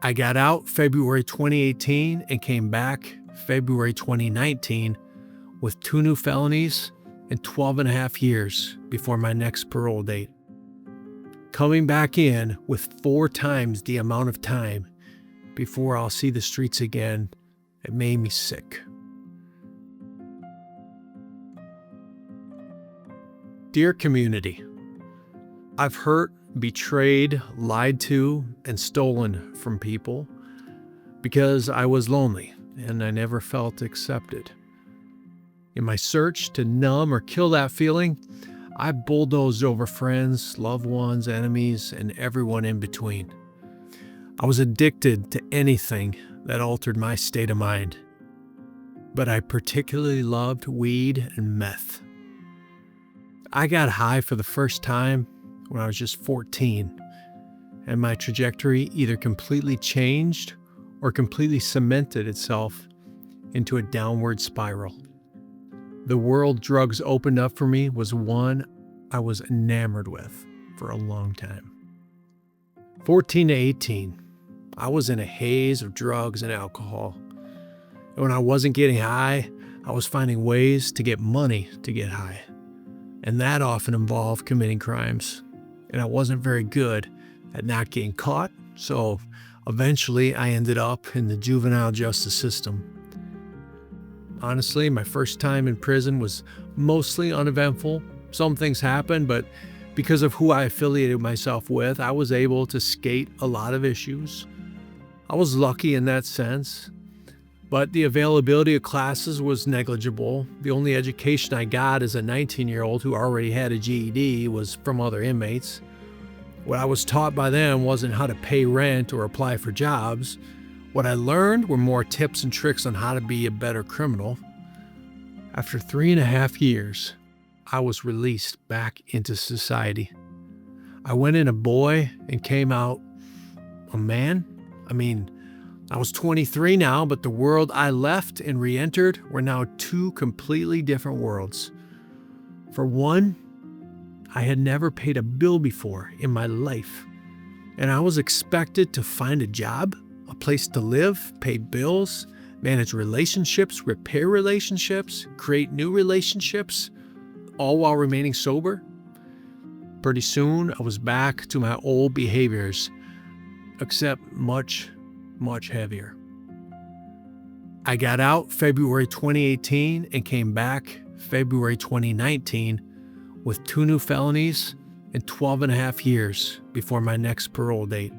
I got out February 2018 and came back February 2019 with 2 new felonies and 12 and a half years before my next parole date. Coming back in with 4 times the amount of time before I'll see the streets again, it made me sick. Dear community, I've hurt, betrayed, lied to, and stolen from people because I was lonely and I never felt accepted. In my search to numb or kill that feeling, I bulldozed over friends, loved ones, enemies, and everyone in between. I was addicted to anything that altered my state of mind, but I particularly loved weed and meth. I got high for the first time when I was just 14, and my trajectory either completely changed or completely cemented itself into a downward spiral. The world drugs opened up for me was one I was enamored with for a long time. 14 to 18, I was in a haze of drugs and alcohol. And when I wasn't getting high, I was finding ways to get money to get high. And that often involved committing crimes. And I wasn't very good at not getting caught, so eventually I ended up in the juvenile justice system. Honestly, my first time in prison was mostly uneventful. Some things happened, but because of who I affiliated myself with, I was able to skate a lot of issues. I was lucky in that sense, but the availability of classes was negligible. The only education I got as a 19-year-old who already had a GED was from other inmates. What I was taught by them wasn't how to pay rent or apply for jobs. What I learned were more tips and tricks on how to be a better criminal. After 3.5 years, I was released back into society. I went in a boy and came out a man. I was 23 now, but the world I left and re-entered were now 2 completely different worlds. For one, I had never paid a bill before in my life, and I was expected to find a job, a place to live, pay bills, manage relationships, repair relationships, create new relationships, all while remaining sober. Pretty soon, I was back to my old behaviors, except much, much heavier. I got out February 2018 and came back February 2019 with 2 new felonies and 12 and a half years before my next parole date.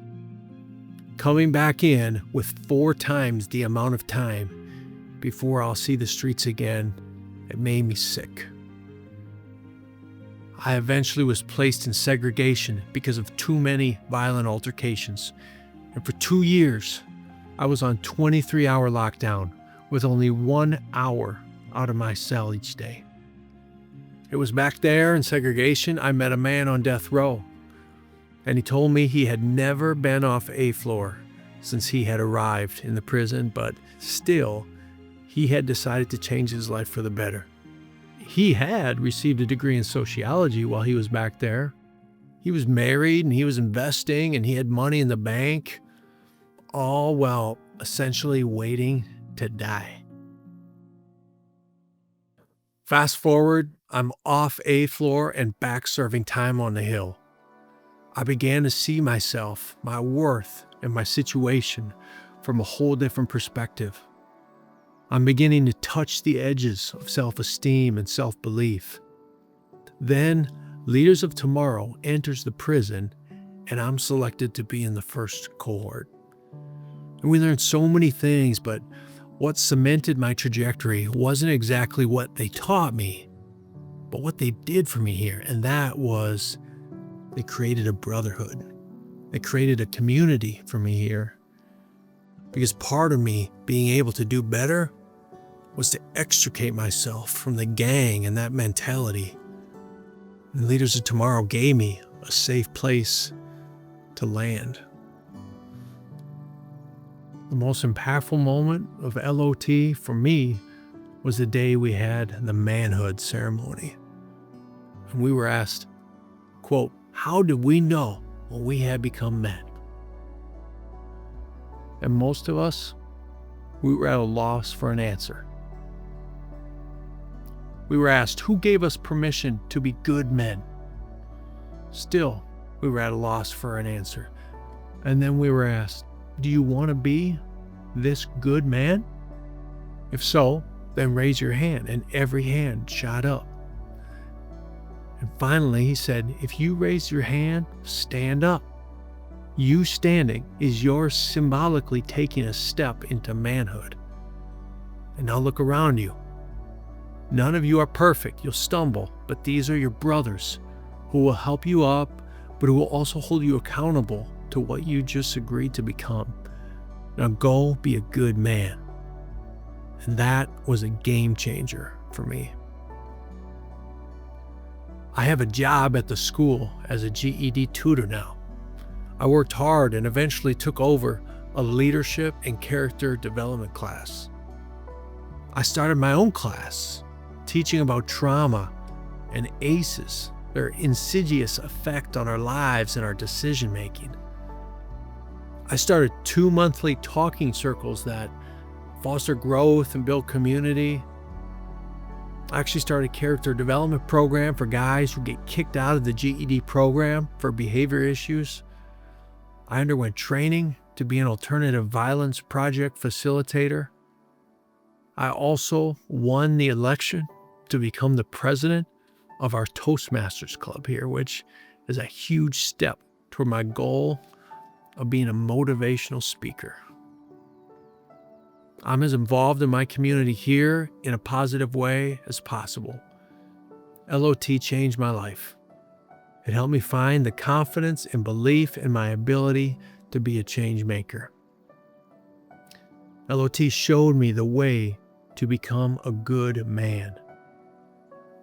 Coming back in with 4 times the amount of time before I'll see the streets again, it made me sick. I eventually was placed in segregation because of too many violent altercations. And for 2 years, I was on 23-hour lockdown with only 1 hour out of my cell each day. It was back there in segregation I met a man on death row. And he told me he had never been off A floor since he had arrived in the prison, but still, he had decided to change his life for the better. He had received a degree in sociology while he was back there. He was married and he was investing and he had money in the bank, all while essentially waiting to die. Fast forward, I'm off A floor and back serving time on the Hill. I began to see myself, my worth, and my situation from a whole different perspective. I'm beginning to touch the edges of self-esteem and self-belief. Then, Leaders of Tomorrow enters the prison, and I'm selected to be in the first cohort. And we learned so many things, but what cemented my trajectory wasn't exactly what they taught me, but what they did for me here, and that was they created a brotherhood. They created a community for me here. Because part of me being able to do better was to extricate myself from the gang and that mentality. And Leaders of Tomorrow gave me a safe place to land. The most impactful moment of LOT for me was the day we had the manhood ceremony. And we were asked, quote, "How did we know when we had become men?" And most of us, we were at a loss for an answer. We were asked, who gave us permission to be good men? Still, we were at a loss for an answer. And then we were asked, do you want to be this good man? If so, then raise your hand, and every hand shot up. And finally, he said, if you raise your hand, stand up. You standing is yours symbolically taking a step into manhood. And now look around you. None of you are perfect. You'll stumble, but these are your brothers who will help you up, but who will also hold you accountable to what you just agreed to become. Now go be a good man. And that was a game changer for me. I have a job at the school as a GED tutor now. I worked hard and eventually took over a leadership and character development class. I started my own class, teaching about trauma and ACEs, their insidious effect on our lives and our decision making. I started 2 monthly talking circles that foster growth and build community. I actually started a character development program for guys who get kicked out of the GED program for behavior issues. I underwent training to be an alternative violence project facilitator. I also won the election to become the president of our Toastmasters Club here, which is a huge step toward my goal of being a motivational speaker. I'm as involved in my community here in a positive way as possible. LOT changed my life. It helped me find the confidence and belief in my ability to be a change maker. LOT showed me the way to become a good man.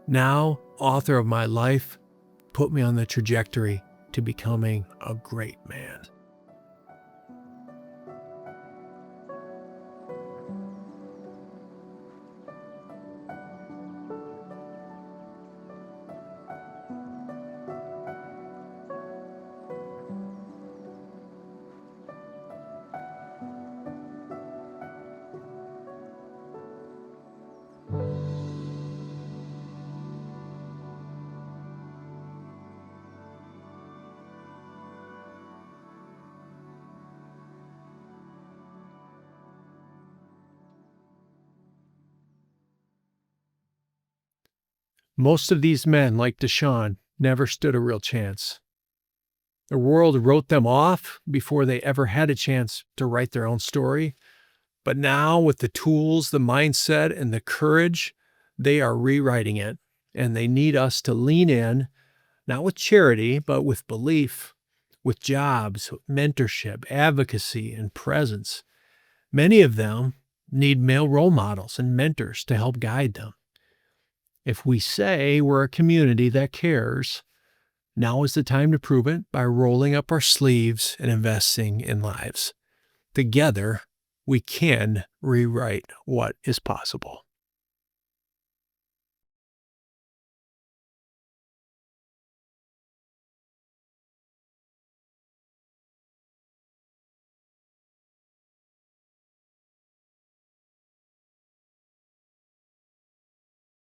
Now, author of my life, put me on the trajectory to becoming a great man. Most of these men, like DeShawn, never stood a real chance. The world wrote them off before they ever had a chance to write their own story. But now, with the tools, the mindset, and the courage, they are rewriting it. And they need us to lean in, not with charity, but with belief, with jobs, mentorship, advocacy, and presence. Many of them need male role models and mentors to help guide them. If we say we're a community that cares, now is the time to prove it by rolling up our sleeves and investing in lives. Together, we can rewrite what is possible.